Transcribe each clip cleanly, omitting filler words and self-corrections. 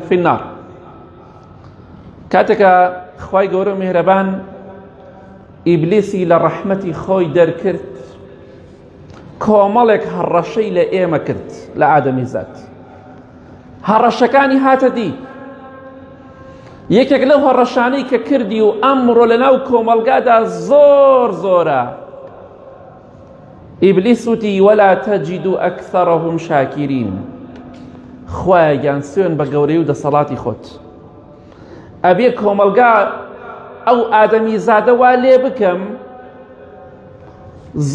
في النار. كاتك خواي گەورە مهربان ئیبلیسی لە ڕەحمەتی خۆی دەرکرد، کۆمەڵێک هەڕەشەی لە ئێمە کرد لە ئادەمی زات. هەڕەشەکانی هاتە دی، یەکێک لەو هەڕەشانەی کە کردی و ئەمڕۆ لە ناو کۆمەلگادا زۆر زۆرە. ئیبلیس وتی وەلا تەجید ئەکثەرەهم شاکرین. خوایە گیان سوێن بە گەورەی و دەسەڵاتی خۆت. ئەبێ کۆمەلگا ئەو ئادەمی زادە وا لێ بکەم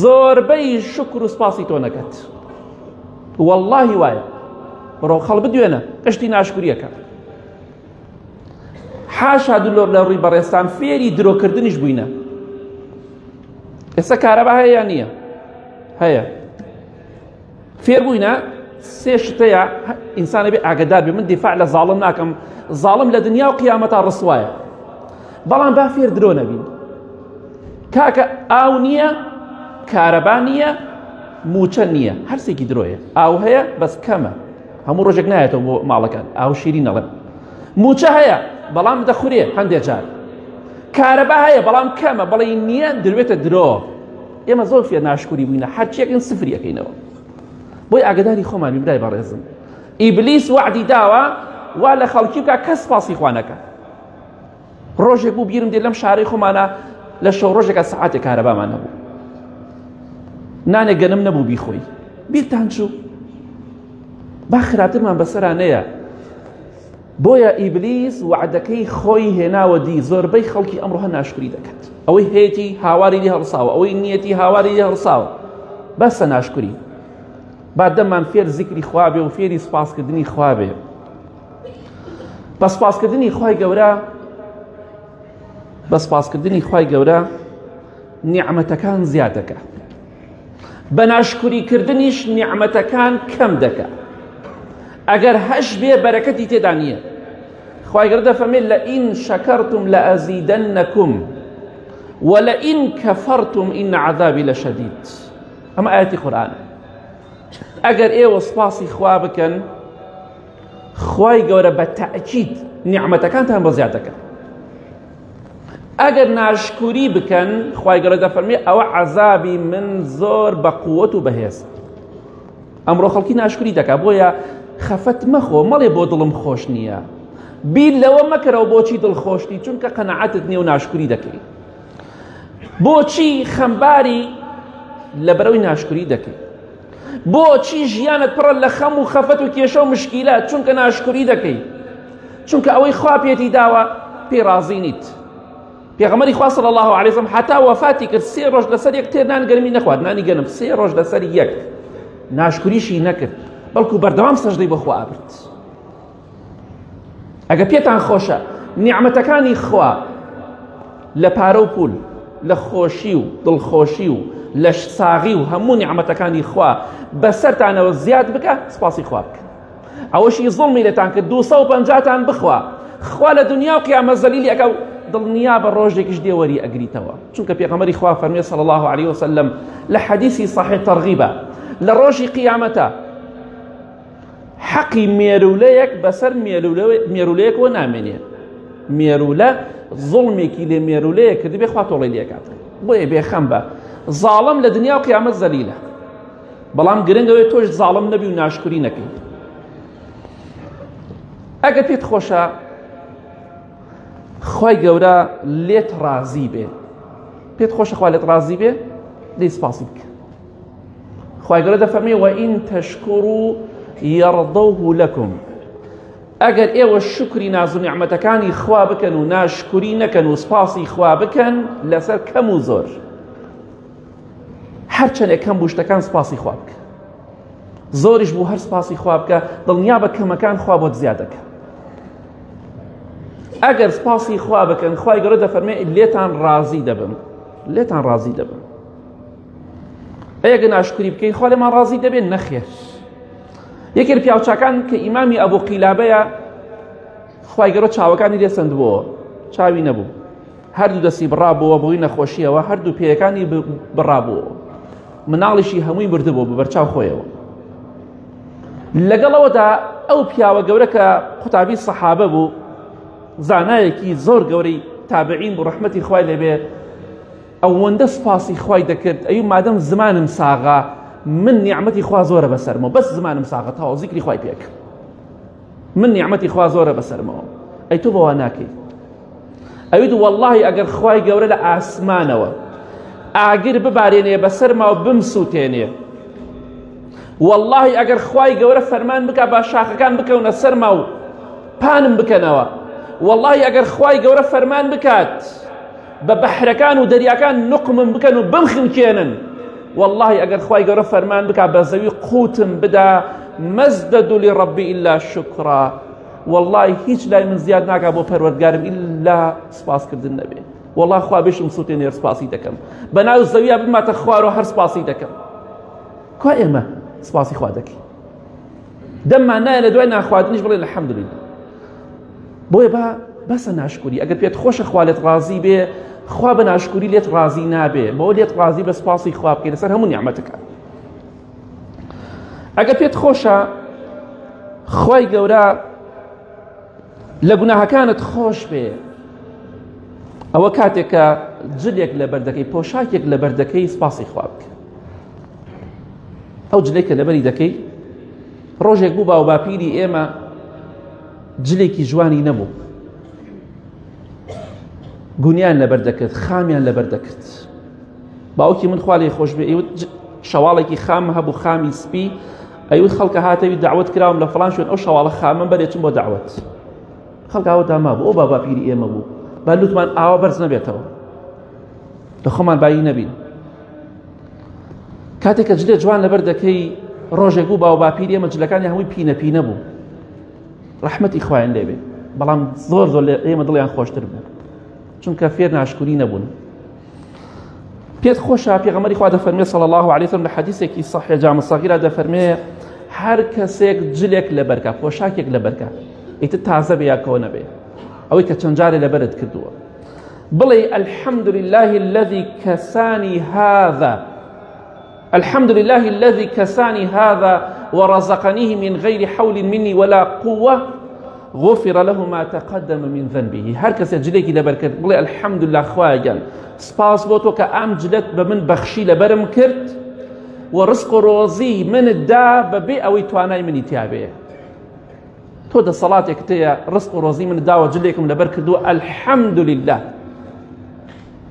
زۆربەی شکر و سپاسی تۆ نەکەت. وەڵڵاهی وایە. بڕۆ خەڵ بدوێنە گشتی ناشکریەکە. حاشا دلۆر لە ڕووی بەڕێستان فێری درۆکردنیش بووینە. ئێستا کارەبا هەیە یان نییە؟ هەیە. فێر بووینە سێ شتەیە ئینسانە بێ ئاگادار بێ. من دیفاع لە زاڵم ناکەم، زاڵم لە دنیا و قیامەتا ڕسوایە، بەڵام با فێر درۆ نەبین. کاکە ئاو نییە، کارەبا نییە، موچە نییە، هەرسێکی درۆیە. ئاو هەیە بەس کەمە، هەموو ڕۆژێک نایێتەوە بۆ ماڵەکان. ئاو شیرین نەڵێم. موچە هەیە بەڵام دەخورێ هەندێک جار. کارەبا هەیە بەڵام کەمە، بەڵێ نییە دەروێتە درۆ. ئێمە زۆر فێر ناشکوری بووینە، هەرچیەکەین سفری ئەەکەینەوە. بۆی ئاگاداری خۆمان بین برای بەڕێزم. ئیبلیس وعدی داوە وا لە خەڵکی بکە کەس سپاسی خوا نەکە. ڕۆژێک بوو بیرم دێ لەم شارەی خۆمانە لە شەو ڕۆژێکە سەعاتێک کارەبامان نەبوو، نانێک گەنم نەبوو بیخۆی. بیرتان چوو با خراپترمان بەسەرانەیە. بۆیە ئیبلیس وعدەکەی خۆی هێناوە دی. زۆربەی خەڵکی ئەمڕۆ هەر ناشکری دەکات. ئەوەی هەیەی هاواری دی هەڵساوە، ئەوەی نیەتی هاواری دی هەڵساوە، بەسە ناشکری. با دەمان فێر زیکری خوا بێ و فێری سپاسکردنی خوا بێ. بە سپاسکردنی خوای گەورە، بە سپاسکردنی خوای گەورە نیعمەتەکان زیاد دەکە، بە ناشکریکردنیش نیعمەتەکان کەم دەکە. ئەگەر هەش بێ بەرەکەتی تێدا نییە. خوای گەورە دەفەرمێت لەئین شەکەرتم لەئەزیدەنەکم وەلەئین کەفەرتم ئین عەذابی لەشەدید. ئەمە ئاەتی قورئانە. ئەگەر ئێوە سپاسی خوا بکەن، خوای گەورە بە تەئکید نیعمەتەکانتان بە زیاد دەکەن. ئەگەر ناشکوری بکەن، خوای گەورە دەفەرمێت ئەوە عەذابی من زۆر بە قووەت و بەهێز. ئەمڕۆ خەڵکی ناشکری دەکات. بۆیە خەفەت مەخۆ، مەڵێ بۆ دڵم خۆش نییە. بیر لەوە مەکەرەوە بۆچی دڵخۆشتی، چونکە قەنەعەتت نییە و ناشکری دەکەی. بۆچی خەمباری لەبەرەوەی ناشکری دەکەی. بۆچی ژیانت پڕە لە خەم و خەفەت و کێشە و مشکیلات، چونکە ناشکری دەکەی. چونکە ئەوەی خوا پێتی داوە پێی ڕازی نیت. پێغەمبەری خوا صلی الله علیه وسلم حتا وەفاتی کرد، 3 ڕۆژ لەسەر یەک تێر نان گەرمی نەخوارد، نانی گەنم 3 ڕۆژ لەسەر یەک. ناشکریشی نەکرد، بەڵکو بەردەوام سەجدەی بە خوا ئابرد. ئەگە پێتان خۆشە نیعمەتەکانی خوا لە پارە و پول، لە خۆشی و دڵخۆشی و لە ساغی و هەموو نیعمەتەکانی خوا بەسەرتانەوە زیاد بکە، سپاسی خوا بکە. ئەوەشی زوڵمی لێتان کرد 250تان بخوا، خوا لە دنیا و قیامەت زەلیلی ئەکە و دڵنیا بە ڕۆژێکیش دێ وەری ئەگریتەوە. چونکە پێغەمبەری خوا فەرمێ صلی الله علیه وسلم لە حەدیثی صحیح تەرغیبە، لە ڕۆژی قیامەتە حەقی مێرولەیەک بەسەر مێرولەیەکەوە نامێنێ. مێرولە زوڵمێکی لێ مێرولەیە کردبێ خوا تۆڵی لێکات. بۆیە بێخەم بە زاڵم لە دنیا و قیامەت زەلیلە، بەڵام گرنگەوەی تۆش زاڵم نەبی و ناشکری نەکەی. ئەگەر پێت خۆشە خوای گەورە لێت ڕازی بێ، پێت خۆشە خوا لێت ڕازی بێ، دەی سپاسی بکە. خوای گەورە دەفەرمێ وئین تەشکوروا یەڕضەوه لەکم. ئەگەر ئێوە شکری ناز و نیعمەتەکانی خوا بکەن و ناشکری نەکەن و سپاسی خوا بکەن، لەسەر کەم و زۆر هەرچەندێک کەم بوو شتەکان سپاسی خوا بکە، زۆریش بوو هەر سپاسی خوا بکە، دڵنیا بە کەمەکان خوا بۆت زیاد دەکە. ئەگەر سپاسی خوا بکەن، خوای گەورە دەفەرمێ لێتان ڕازی دەبم، لێتان ڕازی دەبم. ئەگەر ناشکری بکەین خوا لێمان ڕازی دەبێت؟ نەخێر. یەکێ لە پیاوچاکان کە ئیمامی ئەبوو قیلابەیە، خوای گەورە چاوەکانی لێ سەندبووە، چاوی نەبوو، هەردوو دەستی بڕابووە بۆی نەخۆشیەوە، هەردوو پێیەکانی بڕابووە، مناڵیشی هەمووی بردبوو بە بەرچاو خۆیەوە. لەگەڵەوەدا ئەو پیاوە گەورە کە قوتابی سەحابە بوو، زانایەکی زۆر گەورەی تابعین بوو ڕەحمەتی خوای لێبێ، ئەوەندە سپاسی خوای دەکرد ئەی مادەم زمانم ساغا من نیعمەتی خوا زۆرە بەسەرمەوە، بەس زمانم ساغا تاوە زیکری خوای پێک، من نیعمەتی خوا زۆرە بەسەرمەوە. ئەی تۆ بەوا ناکەی؟ ئەوید وەڵڵاهی ئەگەر خوای گەورە لە ئاسمانەوە ئاگر ببارێنێ بەسەرماوە بمسووتێنێ، وەڵڵاهی ئەگەر خوای گەورە فەرمان بکە با شاخەکان بکەونە سەرما و پانم بکەنەوە، وەڵڵاهی ئەگەر خوای گەورە فەرمان بکات بە بەحرەکان و دەریاکان نقمم بکەن و بمخنکێنن، وەڵڵاهی ئەگەر خوای گەورە فەرمان بکات بە زەوی قوتم بدا مەزدەد لڕەبی ئیلا شوکرا، وەڵڵاهی هیچ لای من زیاد ناکات بۆ پەروەردگارم ئیلا سپاسکردن نەبێ، وەڵڵاهی خوا بێشم سووتێنێ سپاسی دەکەم، بەناو زەویە بماتە خوارەوە هەر سپاسی دەکەم. کا ئێمە سپاسی خوا دەکەین، دەممان نایە لە دوای ناخواردنیش بڵێن الحەمدولیلا. بۆیە بەسە ناشکوری، ئەگەر پێت خۆشە خوا لێت ڕازی بێ، خوا بە ناشکوری لێت ڕازی نابێ، بۆ لێت ڕازی بە سپاسی خوا بکەی لەسەر هەموو نیعمەتەکان. ئەگەر پێت خۆشە خوای گەورە لە گوناهەکانت خۆش بێ، ئەوە کاتێکە جلێک لەبەر دەکەی، پۆشاکێک لەبەر دەکەی، سپاسی خوا بکە. ئەو جلێکە لەبەری دەکەی، ڕۆژێک بوو باو باپیری ئێمە جلێکی جوانی نەبوو، گونیان لەبەر دەکرد، خامیان لەبەر دەکرد. باوکی من خوا لێی خۆش بێ، ئەیوت شەواڵێکی خام هەبوو، خامی سپی، ئەیوت خەڵکە هاتەوی داوەت کراوم لە فڵان شوێن، ئەو شەواڵە خامم بەرێچم بۆ داوەت. خەڵک ئاوە داما بوو، ئەو باو باپیری ئێمە بوو، با لوتمان ئاوا بەرز نەبێتەوە، لە خۆمان بایی نەبین. کاتێککە جلێ جوان لەبەر دەکەی، ڕۆژێک بوو باو باپیری ئێمە جلەکانی هەمووی پینە پینە بوو، ڕەحمەتی خوایان لێبێ، بەڵام زۆر زۆر ئێمە دڵیان خۆشتر بوو، چونکە فێر ناشکوری نەبوون. پێت خۆشە پێغەمبەری خوا دەفەرمێ صلی الله علیه وسلم لە حەدیثێکی صحیح جامع صغیرە دەفەرمێ هەر کەسێک جلێک لەبەرکە، پۆشاکێک لەبەرکە، ئیتر تازە بێ یا کەوە نەبێ، ئەوەی کە چەند جارێ لەبەرت کردووە، بڵێ الحمد لله الذي كساني هذا، الحمد لله الذي كساني هذا ورزقنيه من غير حول مني ولا قوة غفر له ما تقدم من ذنبه. هر کس جلێکی لەبەر کرد بڵێ الحمد لله خوایان سپاس بۆ تۆ کە ئەم جلەت بە من بەخشی لەبەرم کرد و ڕزق و ڕۆزی منت دا بەبێ ئەوەی توانای منی تیابێ. تۆ دەسەڵاتێک تەیە ڕزق و ڕۆزی منت داوە جلێکم لەبەر کردووە الحمد لله.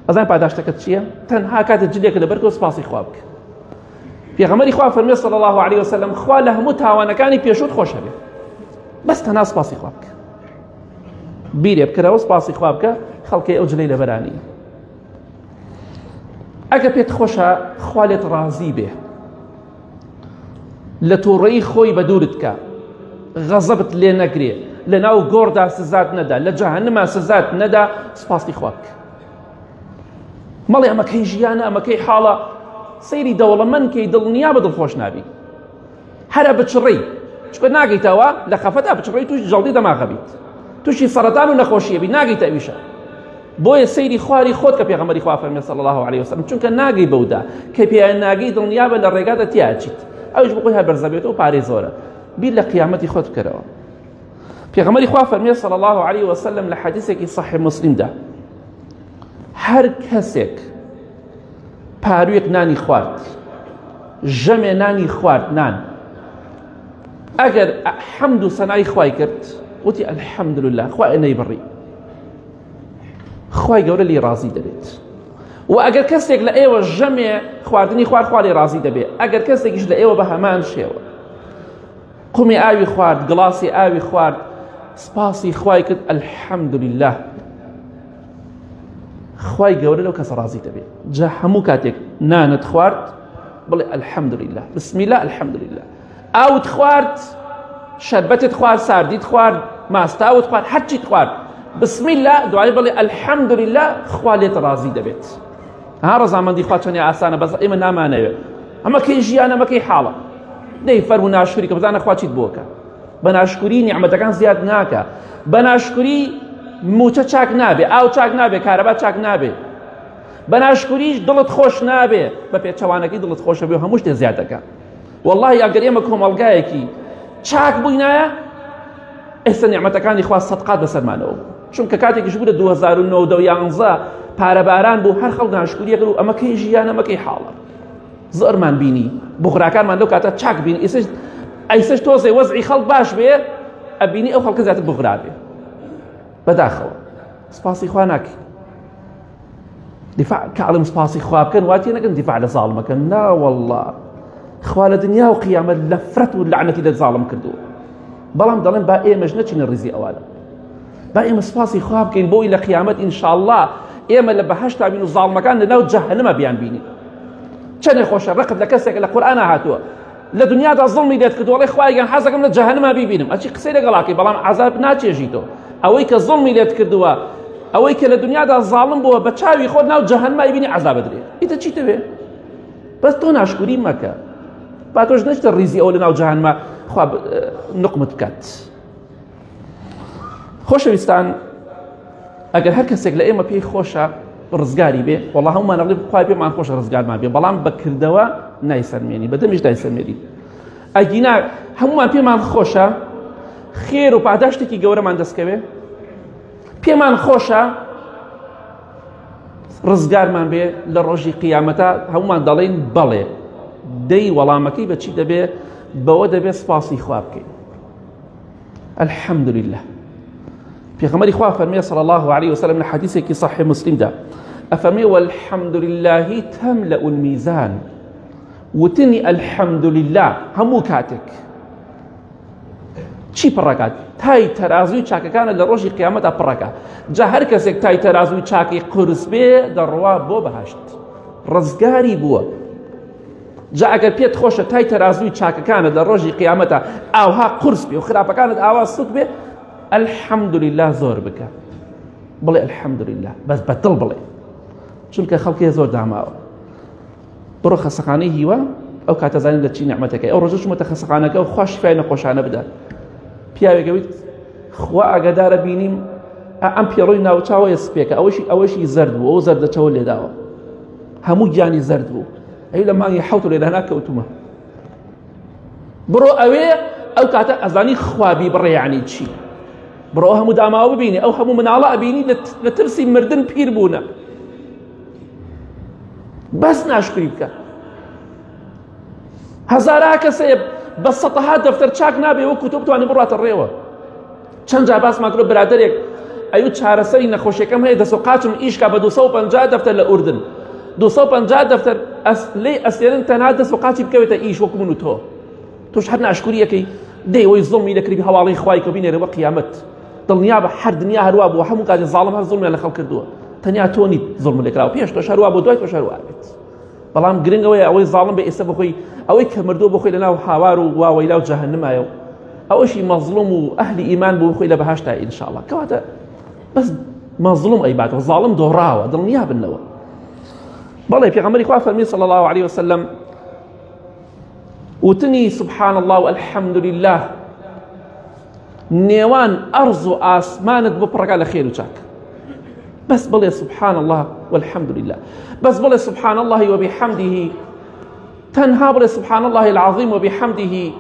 ئەزان پاداشتەکەت چییە؟ تەنها کاتێک جلێکە لەبەر کردووە سپاسی خوا بکە. پێغەمبەری خوا فەرمێ صلی الله علیه وسلم خوا لە هەموو تاوانەکانی پێشوت خۆشە بێ، بەس تەنها سپاسی خوا بکە، بیرێ بکەرەوە سپاسی خوا بکە، خەڵکی ئەو جلەی لەبەرانی. ئەگە پێت خۆشە خوا لێت ڕازی بێ، لە تووڕەیی خۆی بە دوورت کە، غەزەبت لێ نەگرێ، لە ناو گۆڕدا سزات نەدا، لە جەهەنەما سزات نەدا، سپاسی خوا بکە. مەڵێ ئەمەکەی ژیانە، ئەمەکەی حاڵە، سەیری دەوڵەمەندکەی دڵنیا بە دڵخۆش نابی، هەرە بچڕی، چکە ناگەیتەوە لە خەفەتا بچڕی توش جەڵدی دەماغە بیت، تووشی سەرەتان و نەخۆشیە بی، ناگەیتە ئەویشە. بۆیە سەیری خواری خۆت کە پێغەمبەری خوا فەرمێ صلی الله علیه وسلم، چونکە ناگەی بەودا کە پێیان ناگەی دڵنیا بە لە ڕێگادا تیاچیت، ئەویش بخۆی هەر بەرزە بێتەوە و پارەی زۆرە، بیر لە قیامەتی خۆت بکەرەوە. پێغەمبەری خوا فەرمێ صلی الله علیه وسلم لە حەدیثێکی صحیح مسلمدا هەر کەسێک پارویەک نانی خوارد، ژەمێ نانی خوارد، نان، ئەگەر حەمد و سەنای خوای کرد، وتی الحەمد لله، خوای نەیبڕی، خوای گەورە لێی ڕازی دەبێت. و ئەگەر کەسێک لە ئێوە ژەمێ خواردنی خوارد، خوا لێی ڕازی دەبێت. ئەگەر کەسێکیش لە ئێوە بە هەمان شێوە قومی ئاوی خوارد، گڵاسی ئاوی خوارد، سپاسی خوای کرد، الحەمد لله، خوای گەورە لەو کەسە ڕازی دەبێت. جا هەموو کاتێک نانت خوارد بڵێ الحەمد لله، بسم الله، الحەمد لله. ئاوت خوارد، شەربەتت خوارد، ساردیت خوارد، ماستاوت خوارد، هەرچیت خوارد، بسم الله، دوای بڵێ الحەمد لله، خوا لێت ڕازی دەبێت. ها ڕەزامەندی خوا چەندێ ئاسانە، بەس ئێمە نامانەوێت. ئەمەکەی ژیانە، ئەمەکەی حاڵە. دەی فەرم و ناشکوری کە بزانە خوا چیت بۆکە. بە ناشکوری نیعمەتەکان زیاد ناکە، بە ناشکوری موچە چاک نابێ، ئاو چاک نابێ، کارەبا چاک نابێ، بە ناشکوریش دڵت خۆش نابێ، بە پێچەوانەکەی دڵت خۆشە بێ و هەموو شتێ زیاد دەکە. وەڵڵاهی ئەگەر ئێمە کۆمەڵگایەکی چاک بووینایە، ئێستا نیعمەتەکانی خوا سەدقات بەسەرمانەوە چونکە کاتێکیش بوو لە 2009 پارەباران بوو هەر خەڵک ناشکریە کرد و ئەمە کەی ژیان ئەمەکەی حاڵە زۆرمان بینی بوغراکانمان لەو کاتە چاک بینی ئەیسەش تۆزێ وەزعی خەڵک باش بێ ئەبینی ئەو خەڵکە زیاتر بوغرا بێ بەداخەوە سپاسی خوا ناکەی دفاع کاڵم سپاسی خوا بکەن واتێ نەکەن دیفاع لە زاڵمەکەن نا وەڵڵا خوا لە دنیا و قیامەت لەفرەت و لەعنەتی لە زاڵم کردووە بەڵام دەڵێن با ئێمەش نەچینە ڕیزی ئەوانە با ئێمە سپاسی خوا بکەین بۆی لە قیامەت ئینشاءالله ئێمە لە بەهەشتا بین و زاڵمەکان لەناو جەهەنەمە بیان بینی چەندێ خۆشە ڕقت لە کەسێک لە قورئانە هاتووە لە دنیادا زڵمی لێت کردو وەڵێ خوایگەن حەزەکەم لە جەهەنەمە بیبینم ئەچی قسەی لەگەڵاکەی بەڵام عەزاب ناچێژیتەوە ئەوەی کە زڵمی لێت کردووە ئەوەی کە لە دنیادا زاڵم بووە بە چاوی خۆت ناو جەهەنەمە ئەیبینی عەزابە درێ ئیتر چیتە بێ بەس تۆ ناشکوری مەکە با تۆش نەچتە ڕیزی ئەو لەناو جەهەنەمە خوا نقمت بکات خۆشەویستان ئەگەر هەر کەسێک لە ئێمە پێی خۆشە ڕزگاری بێ وەڵڵا هەمومان ئەڵێ خوای پێمان خۆشە ڕزگارمان بێ بەڵام بەکردەوە نایسەرمێنی بەدەمیش نایسەرمێنی ئەگینا هەمومان پێمان خۆشە خێر و پاداشتێکی گەورەمان دەستکەوێ پێمان خۆشە ڕزگارمان بێ لە ڕۆژی قیامەتە هەمومان دەڵێن بەڵێ دەی وەڵامەکەی بەچی دەبێ بەوە دەبێت سپاسی خوا بکەین الحەمدولله پێغەمبەری خوا فەرمێ صلی الله عليه وسلم لە حەدیثێکی صحیح مسلمدا ئەفەرمێ والحەمدولله تەملأ الميزان وتنی الحەمدولله هەموو کاتێک چی پڕەکات تای تەرازوی چاکەکانە لە ڕۆژی قیامەتە پڕەکە جا هەر کەسێک تای تەرازوی چاکی قورس بێ دەڕوا بۆ بەهەشت ڕزگاری بووە جا ئەگەر پێت خۆشە تای تەرازوی چاکەکانت لە ڕۆژی قیامەتە ئاوها قورس بێ و خراپەکانت ئاوا سوک بێ الحەمدولله زۆر بکە بڵێ الحەمدولله بەس بەدڵ بڵێ چونکە خەڵکی زۆر داماوە بڕۆ خەسەخانەی هیوە ئەو کاتە زانین لە چی نعمەتەکەی ئەو ڕۆژە چوومەتە خەسەخانەکە و خوا شیفای نەخۆشانە بدات پیاوێکەویت خوا ئاگادارە بینیم ئەم پێڕۆی ناوچاوە سپێکە ئەوەشی زەرد بوو ئەو زەردەچەوە لێداوە هەموو گیانی زەرد بوو ئەی لە مانگی حەوت و لێدانا کەوتومە بڕۆ ئەوێ ئەو کاتە ئەزانی خوابی بڕێ یعنی چی بڕۆ هەموو داماوە ببینی ئەو هەموو مناڵە ئەبینی لە ترسی مردن پیر بوونە بەس ناشکری بکە هەزارا کەسەیە بە سەتەها دەفتەر چاک نابێ وەکو تۆ بتوانێت بڕاتە ڕێوە چەند جار باسمان کرد برادەرێک ئەیوت چارەسەری نەخۆشیەکەم هەیە دەست و قاچم ئیشکا بە 250 دەفتەر لە ئوردن 250 دەفتەر لێی ئەسێنن تەنها دەست و قاچی بکەوێتە ئیش وەکو من و تۆ تۆش هەر ناشکوریەکەی دەی ئەوەی زڵمی لەکردی هەواڵەی خوای کە بینێرەوە قیامەت دڵنیا بە هەر دنیا هەروە بووە هەموو کاتی زاڵم هەر زڵمیان لە خەڵک کردووە تەنیا تۆ نیت زڵم لێکراوە پێش تۆش هەروە بۆ دوای تۆش هەروە بێت بەڵام گرنگەوەی ئەوەی زاڵم بە ئێستا بخۆی ئەوەی کە مردووە بخۆی لەناو هاوار و واوەیلا و جەهەنەمایە و ئەوەشی مەظلوم و ئەهلی ئیمان بوو بخۆی لە بەهەشتا ئینشاءڵڵا کەواتە بەس مەظلوم ئەیباتەوە زاڵم دۆڕاوە دڵنیا بنەوە بەڵێ پێغەمبەری خوا فەرمی صلی الله عليه وسلم وتنی سبحان الله والحمد لله نێوان ئەرز و ئاسمانت بۆ پڕەکە لە خێر و چاک بس بڵێ سبحان الله والحمد لله بس بڵێ سبحان الله وبحمده تەنها بڵێ سبحان الله العظيم وبحمده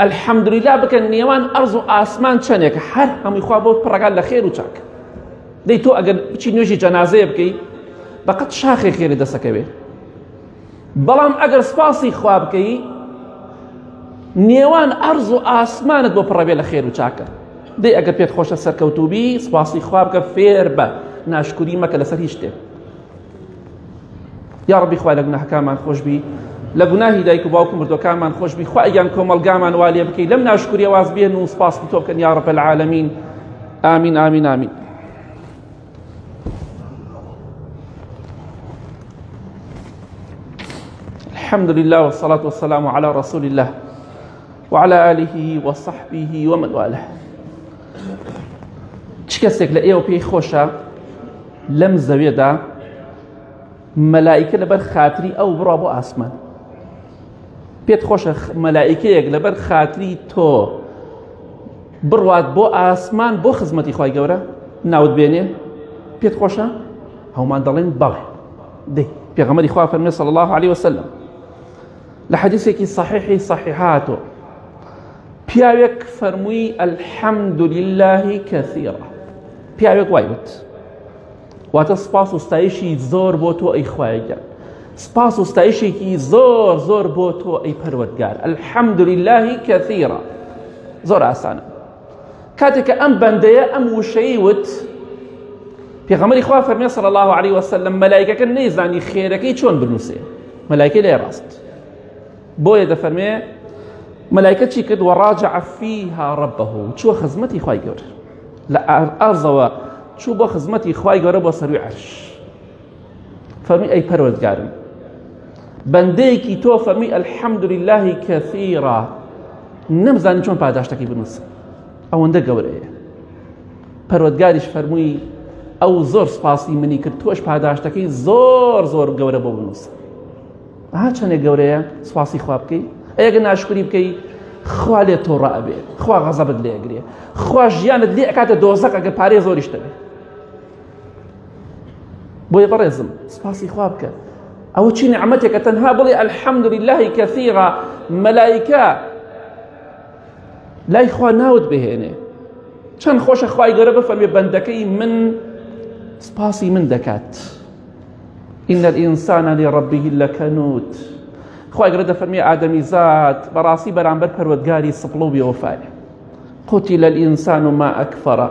الحمد لله بکەن نێوان ئەرز و ئاسمان چەندێکە هەر هەمووی خوا بۆ پڕەکە لە خێر و چاک دەی تۆ ئەگەر بچی نوێژی جەنازەیە بکەی بەقەت شاخی خێری دەسەکەوێ بەڵام ئەگەر سپاسی خوا بکەی نێوان ئەرز و ئاسمانت بۆ پڕەبێ لە خێر و چاکە دەی ئەگەر پێت خۆشە سەرکەوتوبی سپاسی خوا بکە فێر بە ناشکوری مەکە لەسەر هیچ شتێک یا ڕەبی خوای لە گوناحەکانمان خۆشبی لە گوناهی دایک و باوک و مردوەکانمان خۆشبی خوایان کۆمەڵگامان وا لێ بکەی لەم ناشکوریە واز بێن و سپاس بۆ تۆ بکەن یا ڕەب العالەمین ئامین ئامین ئامین الحمد لله والصلاة والسلام على رسول الله وعلى آله وصحبه ومن والاه چ کەسێک لە ئێوە پێی خۆشە لەم زەویەدا مەلائیکە لەبەر خاتری ئەو بڕوا بۆ ئاسمان پێت خۆشە مەلائیکەیەک لەبەر خاتری تۆ بڕوات بۆ ئاسمان بۆ خزمەتی خوای گەورە ناوت بێنێ پێت خۆشە هەومان دەڵێن بەڵێ دەی پێغەمبەری خوا فەرمێ صلی الله عليه وسلم لە حەدیثێکی صحیحی صحیحاتۆ پیاوێک فەرمووی الحەمد لله كثيرا. پیاوێک وای وت واتە سپاس و ستایشی زۆر بۆ تۆ ئەی خوایە گیان، سپاس و ستایشێکی زۆر زۆر بۆ تۆ ئەی پەروەردگار. الحەمد لله كثيرا زۆر ئاسانە. کاتێک کە ئەم بەندەیە ئەم وشەی وت، پێغەمبەری خوا فەرمێ صلی الله عليه وسلم مەلایکەکە نەیزانی خێرەکەی چۆن بنووسێ، مەلایکەی لێ ڕاست. بۆیە دەفەرمێ مەلایکە چی کرد؟ وەڕاجع فیها ڕەبەهو، چووە خزمەتی خوای گەورە لە ئەرزەوە، چوو بۆ خزمەتی خوای گەورە بۆ سەروی عەرش. فەرمی ئەی پەروەردگارم، بەندەیەکی تۆ فەرمی الحەمد لله كثيرا نەمزانی چۆن پاداشتەکەی بنووسم، ئەوەندە گەورەیە. پەروەردگاریش فەرمووی ئەو زۆر سپاسی منی کرد، تۆش پاداشتەکەی زۆر زۆر گەورە بۆ بنووسم. ها چەندێک گەورەیە سپاسی خوا بکەی. ئەگەر ناشکری بکەی خوا لێ تۆ ڕائەبێت، خوا غەزەبت لێ ئەگرێ، خوا ژیانت لێ ئەکاتە دۆزەق ئەگەر پارەی زۆریش دەبێت. بۆیە بەڕێزم سپاسی خوا بکە. ئەوە چی نعمەتێکە تەنها بڵێ الحەمد لله كثيرا، مەلایکە لای خوا ناوت بهێنێ. چەند خۆشە خوای گەورە بفەرمێ بەندەکەی من سپاسی من دەکات. إن الإنسان لربه لكنود. خوای گەورە دەفەرمێ ئادەمیزاد بەڕاستی بەرامبەر پەروەردگاری سپڵە و بێوەفایە. قتل الإنسان ما أكفره.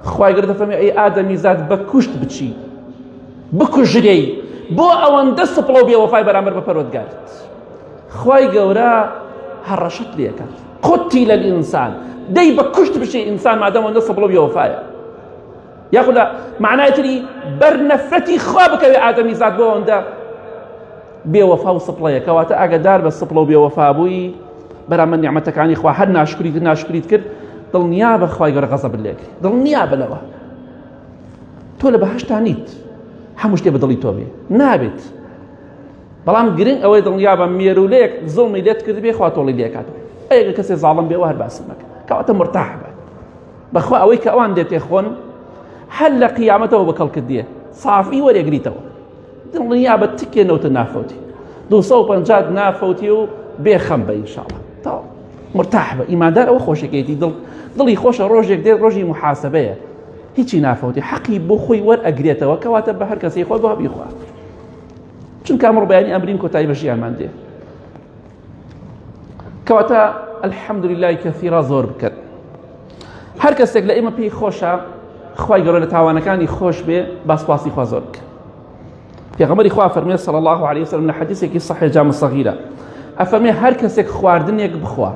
خوای گەورە دەفەرمێ ئەی ئادەمیزاد بە کوشت بچی، بکوژرێی بۆ ئەوەندە سپڵە و بێوەفای بەرامبەر بە پەروەردگارت. خوای گەورە هەڕەشت لێکات. قتل الإنسان، دەی بە کوشت بچی ئینسان مادەم ئەوەندە سپڵە و بێوەفایە. یاخود لە معنای تری بەرنەفرەتی خوا بکەوێ ئادەمیزاد بۆ ئەوەندە بێوەفا و سپڵەیە، کەواتە ئاگادار بە سپڵە و بێوەفا بووی بەرامبەر نیعمەتەکانی خوا هەر ناشکریت کرد، دڵنیا بە خوای گەورە غەزەبت لێ کرد. دڵنیا بەلەوە تۆ لە بەهەشتا نیت، هەموو شتێ بە دڵی تۆ بێ نابێت. بەڵام گرنگ ئەوەی دڵنیا بە مێرولەیەک زوڵمی لێت کرد بێ خوا تۆڵی لێ کاتەوە. ئەگەر کەسێ زاڵم بێەوە هەر باسی مەکە، کەواتە مرتاح بە بەخوا ئەوەی کە ئەوان دێتێ خۆن هەر لە قیامەتەوە بەکەڵ کردیە سافی وەرێگریتەوە. دڵنیا بە تکێنەوتە نافەوتی 250 نافەوتی و بێخەم بە ئینشاڵڵا تا مرتاح بە. ئیماندار ئەوە خۆشەکەیەتی دڵی خۆشە ڕۆژێک دێت ڕۆژی محاسبەیە، هیچی نافەوتی حەقی بۆ خۆی وەرئەگرێتەوە، کەواتە بە هەر کەسەی خۆی بۆ هەبیخوا. چونکە ئەمڕۆ بەیانی ئەمرین کۆتایی بە ژیانمان دێ. کەواتە الحەمد لله كثيرا زۆر بکەن. هەر کەسێک لە ئێمە پێی خۆشە خوای گەورە لە تاوانەکانی خۆش بێ با سپاسی خوا زۆر بکە. پێغەمبەری خوا فەرمێ صلی الله عليه وسلم لە حەدیثێکی صحیح جامع صغیرە ئەفەرمێ هەر کەسێک خواردنێک بخوا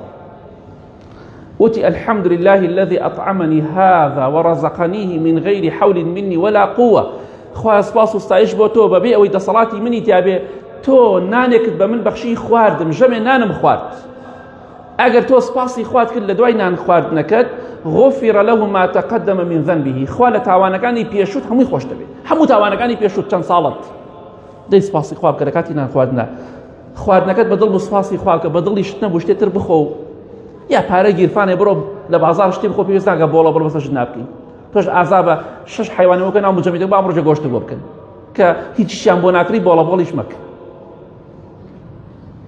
وتی الحمد لله الذي أطعمني هذا ورزقنيه من غير حول مني ولا قوة. خوا سپاس و ستایش بۆ تۆ بەبێ ئەوەی دەسەڵاتی منی تیابێ تۆ نانێکت بە من بەخشی خواردم، ژەمێ نانم خوارد. ئەگەر تۆ سپاسی خوارد کرد لە دوای نان خواردنەکەت غفر له ما تقدم من ذنبه. خوا لە تاوانەکانی پێشوت هەمووی خۆش دەبێت، هەموو تاوانەکانی پێشوت چەند ساڵت دەی سپاسی خوا بکە لە کاتی نان خواردنە. خواردنەکەت بە دڵ بۆ سپاسی خوا بکە، بە دڵی شت نەبوو شتێتر بخۆ، یا پارە گیرفانێ بڕۆ لە بازار شتێ بخۆ پێویست ناکە بۆڵە بڕۆ بەسەر شت نابکەین. تۆش ئازا بە 6 حیوانەوەکە ناو مجەمیدەکە با ئەمڕۆژە گۆشت بۆ بکەن کە هیچیشیان بۆ ناکری بۆڵە بۆڵیش مەکە.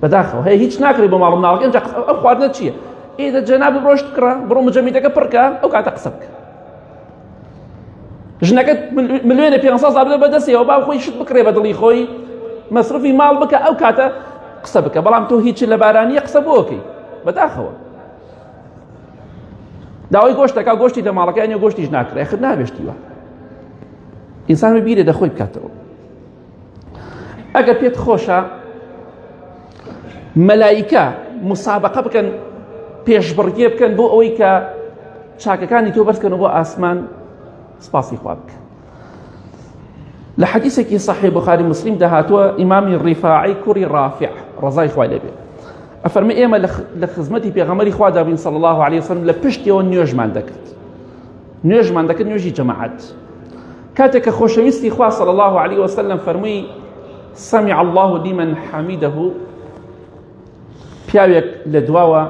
بەداخەوە هەیە هیچ ناکری بۆ ماڵ مناڵەکە ئەنجا ئەم خواردنە چییە؟ ئێدە جەناب بڕۆشت کڕە بڕۆ مجەمیدەکە پڕکە ئەو کاتە قسە بکە. ژنەکەت ملیۆنە 500 زار بەدەستیەوە با خۆی شت بکڕێ بە دڵی خۆی مەسرفی ماڵ بکە ئەو کاتە قسە بکە. بەڵام تۆ هیچ لە بارانیە قسە بۆکەی بەداخەوە داوای گۆشتەکە گۆشتی لە ماڵەکەیان گۆشتیش ناکرێ خر نابێشتیوە. ئینسان ببیرێ دەخۆی بکاتەوە. ئەگەر پێت خۆشە مەلایکە مسابقە بکەن، پێشبڕکێ بکەن بۆ ئەوەی کە چاکەکانی تۆ بەرزکەنەوە بۆ ئاسمان سپاسی خوا بکە. لە حەدیثێکی صحیح بوخاری مسلم دەهاتووە ئیمامی ڕیفاعی کوڕی ڕافع ڕەزای خوای لێ بێ ئەفەرمێ ئێمە لە خزمەتی پێغەمبەری خوا دابین صلی الله عليه وسلم لە پشتیەوە نوێژمان دەکرد نوێژی جەماعەت. کاتێک کە خۆشەویستی خوا صلی الله عليه وسلم فەرمووی سمع الله لمن حمده، پیاوێک لە دواوە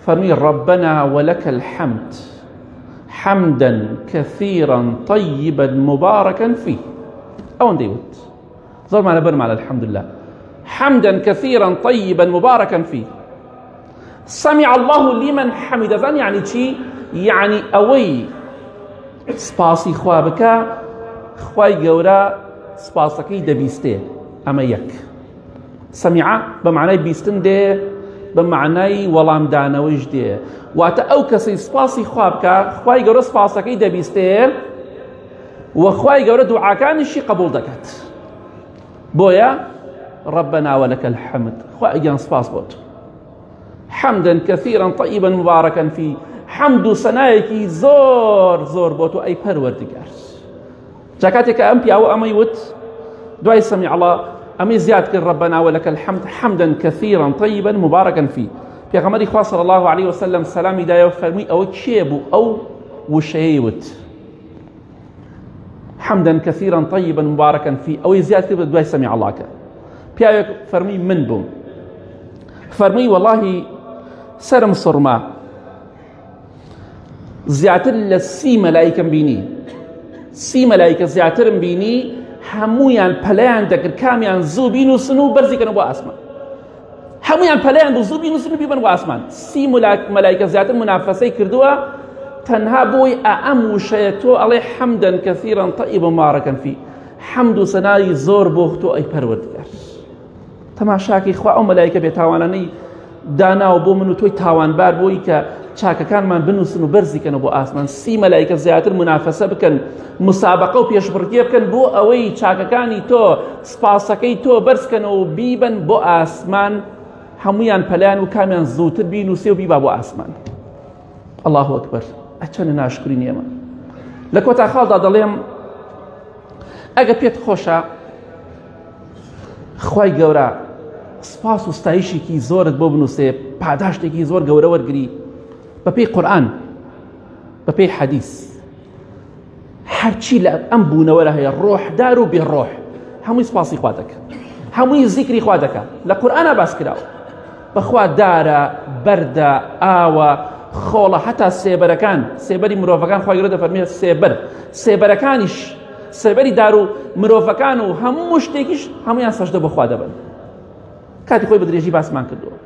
فەرمووی ربنا ولك الحمد حمدا كثيرا طيبا مباركا فيه. ئەوەن دەیوت زۆرمانە بەرمان الحمد لله حمدا كثيرا طيبا مباركا فيه. سمع الله لمن حمد زن يعني چی؟ يعني اوي سپاسی خوا بکا خوای گەورە سپاسەکەی دەبیستێ ئەمە یەک. سەمیع بە معنای بیستن دێ بە معنای وەڵامدانەوەیش دێ واتە ئەو کەسەی سپاسی خوا بکە خوای گەورە سپاسەکەی دەبیستێ و خوای گەورە دوعاکانیشی قبول دەکات. بۆیە ربنا ولك الحمد خوای گیان سپاس بۆ تۆ حمدا كثيرا طيبا مباركا فيه حمد و سەنایەکی زۆر زۆر بۆ تۆ ئەی پەروەردگار. جا کاتێک کە ئەم پیاوە ئەمەی وت دوای سەمیع الله ئەمەی زیاد کرد ربنا ولك الحمد حمدا كثيرا طيبا مباركا فيه. پێغەمبەری خوا صلی الله عليه وسلم سەلامی دایەوە فەرمووی ئەوە کێ بوو ئەو وشەیەی وت حمدا كثيرا طيبا مباركا فيه ئەوەی زیاد کرد دوای سەمیع الله کە پیاوێک فەرمووی من بووم فەرمووی وەڵاهی سەرم سڕما زیاتر لە 30 مەلایکەم بینی 30 مەلایکە زیاترم بینی هەموویان پەلەیان دەکرد کامیان زوو بینووسن و بەرزیکەنەوە بۆ ئاسمان هەموویان پەلەیان بوو زوو بینووسن و بیبەن بۆ ئاسمان 30 مەلایکە زیاتر منافەسەی کردووە تەنها بۆی ئەم وشەیە تۆ ئەڵێ حەمدەن کەثیرەن طەیبەن مبارەکەن فی حەمد و سەنای زۆر بۆ تۆ ئەی پەروەردگار. تەماشاکەی خوا ئەو مەلایکە بێتاوانانەی داناوە بۆ من و تۆی تاوانبار بۆی کە چاکەکانمان بنووسن و بەرزیکەنەوە بۆ ئاسمان 30 مەلایکە زیاتر منافەسە بکەن مسابقە و پێشبڕکێ بکەن بۆ ئەوەی چاکەکانی تۆ سپاسەکەی تۆ بەرزکەنەوە و بیبن بۆ ئاسمان هەموویان پەلایان و کامیان زووتر بینووسێ و بیبا بۆ ئاسمان. الله ئەکبەر ئەچەنە ناشکری نیێمە. لە کۆتا خاڵدا دەڵێم ئەگە پێت خۆشە خوای گەورە سپاس و ستایشێکی زۆرت بۆ بنووسێ پاداشتێکی زۆر گەورە وەرگری بەپێی قورئان بەپێی حەدیث هەرچی لە ئەم بوونەوەرە هەیە ڕۆحدار و بێڕۆح هەمووی سپاسی خوا دەکە هەمووی زیکری خوا دەکە. لە قورئانە باس کراوە بەخوا دارە بەردە ئاوە خۆڵە هەتا سێبەرەکان سێبەری مرۆڤەکان خوای گەورە دەفەرمێت سێبەرەکانیش سێبەری دار و مرۆڤەکان و هەموو شتێکیش هەمویان سەجدە بە خوا دەبن. کاتی خۆی بە درێژی باسمان کردووە.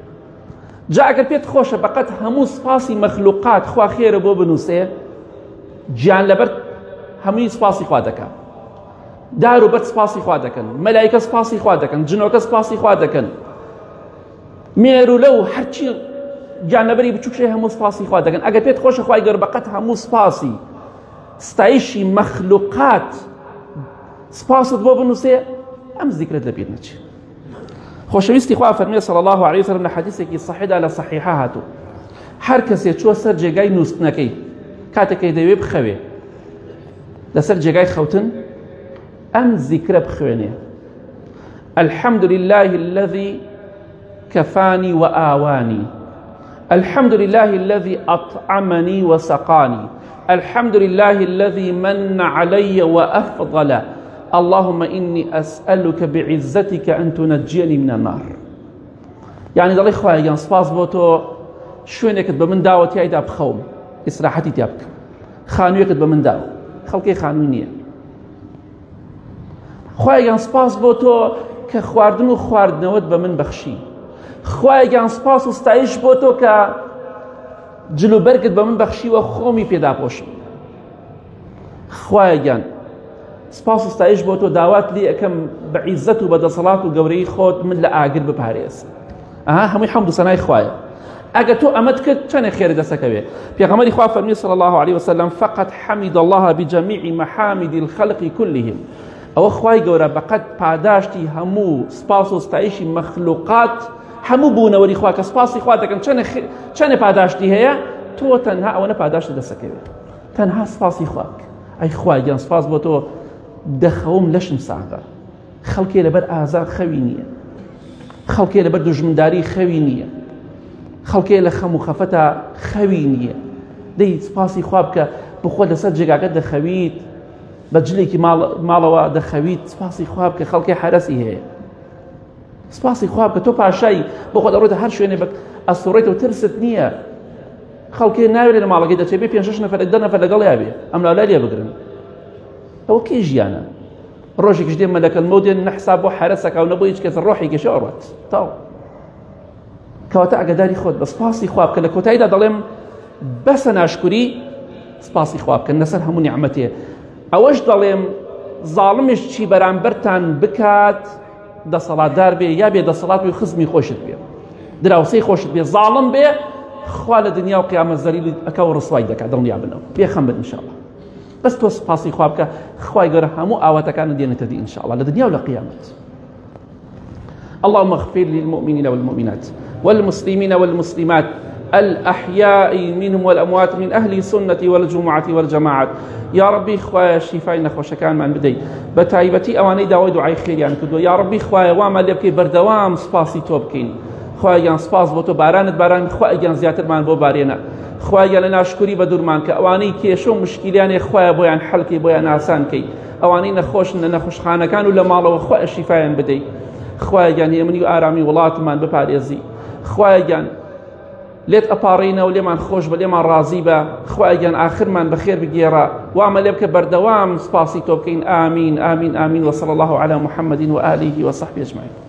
جا ئەگەر پێت خۆشە بەقەت هەموو سپاسی مەخلوقات خوا خێرە بۆ بنووسێ گیان لەبەر هەمووی سپاسی خوا دەکات دار و بەر سپاسی خوا دەکەن مەلایکە سپاسی خوا دەکەن جنۆکە سپاسی خوا دەکەن مێر و لەو هەرچی گیانلەبەری بچووکشەی هەموو سپاسی خوا دەکەن. ئەگەر پێت خۆشە خوای گەورە بەقەت هەموو سپاسی ستایشی مەخلوقات سپاست بۆ بنووسێ ئەم زیکرت لەبیر نەچێت. خۆشەویستی خوا فەرمێ صلی الله عليه وسلم لە حەدیثێکی صحیحدا لە صحیحە هاتوو هەر کەسێ چووە سەر جێگای نووستنەکەی کاتێکی دەوێ بخەوێ لەسەر جێگای خەوتن ئەم زیکرە بخوێنێ الحمد لله الذي كفاني وآواني الحمد لله الذي أطعمني وسقاني الحمد لله الذي من علي وأفضل اللهم إني أسألك بعزتك أن تنجيني من النار. يعني دڵی خوای گیان سپاس بۆ تۆ شوێنێکت بە من داوە تیایدا بخەوم ئیسراحەتی تیا بکەم خانوویەکت بە من داوە خەڵکەی خانووی نییە. خوای گیان سپاس بۆ تۆ کە خواردن و خواردنەوەت بە من بەخشی خوای گیان سپاس و ستایش بۆ تۆ کە جلوبەرگت بە من بەخشیوە خۆمی پێدا پۆشم. خوای گیان سپاس و ستایش بۆ تۆ داوات لێ ئەەکەم بە عیزەت و بەدەسەڵات و گەورەی خۆت من لە ئاگر بپارێزم. هەمووی حەمد و سەنای خوایە. ئەگە تۆ ئەمەت کرد چەندێک خێر دەسەکەوێ. پێغەمبەری خوا فەرمی صلی الله عليه وسلم فقط حمد الله بجميع محامد الخلق كلهم ئەوە خوای گەورە بەقەت پاداشتی هەموو سپاس و ستایشی مەخلوقات هەموو بوونەوەری خوا کە سپاسی خوا دەکەن چەندێ پاداشتی هەیە تۆ تەنها ئەوەنە پاداشت دەسەکەوێت تەنها سپاسی خوا ئەی خوای گیان سپاس بۆ تۆ دەخەوم لەشم ساغە خەڵکێ لەبەر ئازار خەوی نییە خەڵکێ لەبەر دوژمنداری خەوی نییە خەڵکێ لە خەم و خەفەتە خەوی نییە دەی سپاسی خوا بکە بخۆ لەسەر جێگاکەت دەخەویت بە جلێکی ماڵەوە دەخەویت سپاسی خوا بکە خەڵکی حرەسی هەیە سپاسی خوا بکە تۆ پاشایی بۆ خۆت ئەڕۆیتە هەر شوێنێ ئەسوڕێتەوە ترست نییە خەڵکێ ناوێت لە ماڵەکەی دەچێت بێ 5-6 نەفەر 10 نەفەر لەگەڵ یابێ ئەم لاولای لێ بگرن ئەوە کێ ژیانە ڕۆژێکش دێ مەلەکەل مەوت دێن نەحساب بۆ حرەسەکە و نەبوو هیچ کەس ڕۆحی گەشە ئەڕوات تاو کەواتە ئاگاداری خۆت بە سپاسی خوا بکە. لە کۆتاییدا دەڵێم بەسە ناشکوری سپاسی خوا بکەن لەسەر هەموو نیعمەتێ. ئەوەش دەڵێم زاڵمیش چی بەرامبەرتان بکات دەسەڵاتدار بێ یا بێ دەسەڵات بێ و خزمی خۆشت بێ دراوسەی خۆشت بێ زاڵم بێ خوا لە دنیا و قیامەت زەلیل ئەکا و ڕسوای دەکات دڵنیا بنەوە بێخەم بن ئینشاءڵڵا. بەس تۆ سپاسی خوا بکە خوای گەورە هەموو ئاواتەکانت دێنێتە دی ئینشاءڵڵا لە دنیا و لە قیامەت. اللهم اغفر للمؤمنين والمؤمنات والمسلمين والمسلمات الأحياء منهم والأموات من أهل السنة والجمعة والجماعات. يا ربي خوايا شفاء نخوشكان من بدي بتايبتي أواني داوي دعاء خير يعني كدو يا ربي خوايا وما لبكي بردوام سپاسي توبكين خوايا جان سپاس بو تو باران خوايا جان زياتر من بو بارينا خوايا لنا شكري بدور مان كأواني كيشو مشكلاني خوايا بويان حلكي بويان آسان كي أواني نخوش خانة كانوا لمالا وخوايا شفاء بدي خوايا جان يمني آرامي ولات من بباريزي خوايا جان لێت ئەپاڕینە و لێمان خۆش بە لێمان ڕازی بە خوای گیان ئاخرمان بەخێر بگێڕە وامە لێ بکە بەردەوام سپاسی تۆ بکەین. ئامین ئامین ئامین وصلى الله على محمد وآله وصحبه أجمعين.